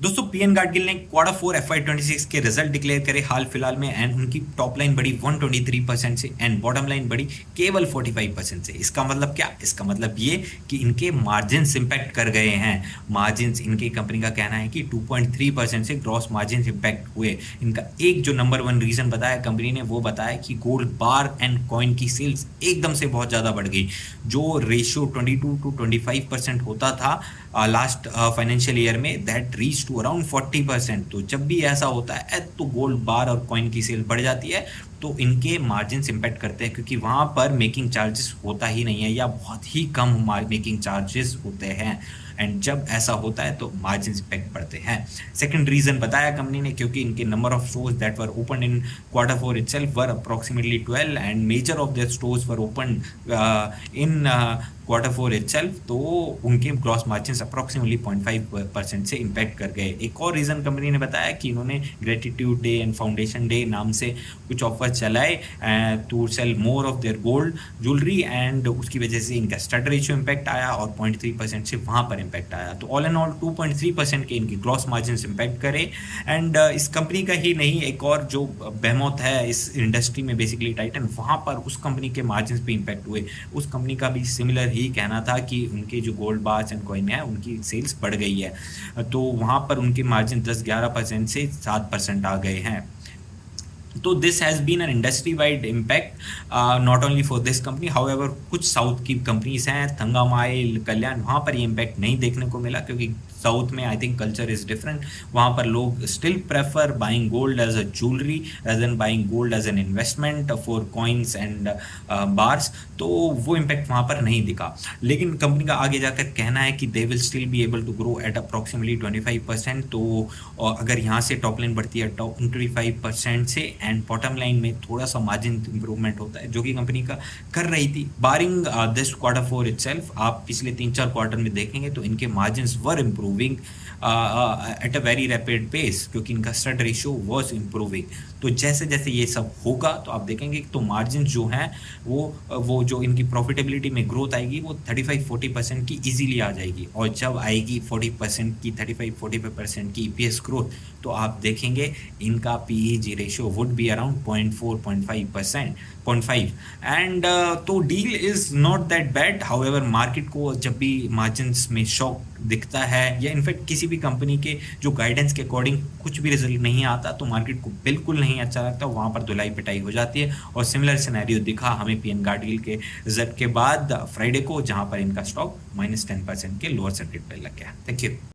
दोस्तों पीएन गाडगिल ने Q4 FY26 के रिजल्ट डिक्लेयर करे हाल फिलहाल में एंड उनकी टॉप लाइन बढ़ी 123% से एंड बॉटम लाइन बढ़ी केवल 45% से। इसका मतलब क्या? इसका मतलब ये कि इनके मार्जिन्स इंपैक्ट कर गए हैं। मार्जिन्स इनकी कंपनी का कहना है कि 2.3% से ग्रॉस मार्जिन्स इंपैक्ट हुए। इनका एक जो नंबर वन रीजन बताया कंपनी ने, वो बताया कि गोल्ड बार एंड कॉइन की सेल्स एकदम से बहुत ज़्यादा बढ़ गई। जो रेशियो 22 to 25% होता था लास्ट फाइनेंशियल ईयर में, दैट रीच टू अराउंड 40%। तो जब भी ऐसा होता है तो गोल्ड बार और कॉइन की सेल बढ़ जाती है तो इनके मार्जिन्स इंपैक्ट करते हैं, क्योंकि वहाँ पर मेकिंग चार्जेस होता ही नहीं है या बहुत ही कम मेकिंग चार्जेस होते हैं। एंड जब ऐसा होता है तो मार्जिन इम्पैक्ट पड़ते हैं। सेकंड रीजन बताया कंपनी ने, क्योंकि इनके number of stores that were open in Q4 itself were approximately 12 and measure of their stores were open in Q4 itself, तो उनके ग्रॉस मार्जिन अप्रोक्सीमेटली 0.5% से इम्पैक्ट कर गए। एक और रीज़न कंपनी ने बताया कि इन्होंने gratitude day and foundation day नाम से कुछ ऑफर चलाए to sell more of their gold jewellery and उसकी वजह से इनका स्टड रेशियो इम्पैक्ट आया और 0.3% से वहाँ पर इम्पैक्ट आया। तो ऑल एंड ऑल 2.3% के इनकी ग्रॉस मार्जिन इम्पैक्ट करे। एंड इस कंपनी का ही नहीं, एक और जो बेहमौत है इस इंडस्ट्री में बेसिकली टाइटन, वहाँ पर उस कंपनी के मार्जिन पे इम्पैक्ट हुए। उस कंपनी का भी सिमिलर ही कहना था कि उनके जो गोल्ड बार्स एंड कॉइन है उनकी सेल्स बढ़ गई है, तो वहाँ पर उनके मार्जिन 10-11% से 7% आ गए हैं। तो this has been an industry wide impact not only for this company. However कुछ साउथ की कंपनीज हैं, थंगामाइल, कल्याण, वहाँ पर ये इम्पैक्ट नहीं देखने को मिला, क्योंकि साउथ में I think culture is different. वहाँ पर लोग still prefer buying gold as a jewellery rather than buying gold as an investment for coins and bars, तो वो इम्पैक्ट वहाँ पर नहीं दिखा। लेकिन कंपनी का आगे जाकर कहना है कि they will still be able to grow at approximately 25%। तो अगर यहाँ से टॉप लाइन बढ़ती है 25% से एंड बॉटम लाइन में थोड़ा सा मार्जिन इंप्रूवमेंट होता है, जो कि कंपनी का कर रही थी बारिंग दिस Q4 itself, आप पिछले 3-4 क्वार्टर में देखेंगे तो इनके margins were improving at a very rapid pace, क्योंकि इनका स्टड रेशियो वॉज इम्प्रूविंग। तो जैसे जैसे ये सब होगा तो आप देखेंगे तो मार्जिन जो हैं वो जो इनकी प्रॉफिटेबिलिटी में ग्रोथ आएगी वो 35-40% की इजीली आ जाएगी। और जब आएगी 40% की 35-45% की EPS ग्रोथ, तो आप देखेंगे इनका PEG ratio would be around 0.5 and तो deal is not that bad. However market को जब भी मार्जिन्स में शॉक दिखता है या इनफैक्ट किसी भी कंपनी के जो गाइडेंस के अकॉर्डिंग कुछ भी रिजल्ट नहीं आता तो मार्केट को बिल्कुल नहीं अच्छा लगता, वहाँ पर धुलाई पिटाई हो जाती है। और सिमिलर सिनेरियो दिखा हमें पीएन गाडगिल के रिजल्ट के बाद फ्राइडे को, जहाँ पर इनका स्टॉक -10% के लोअर सर्किट पर लग गया। Thank you.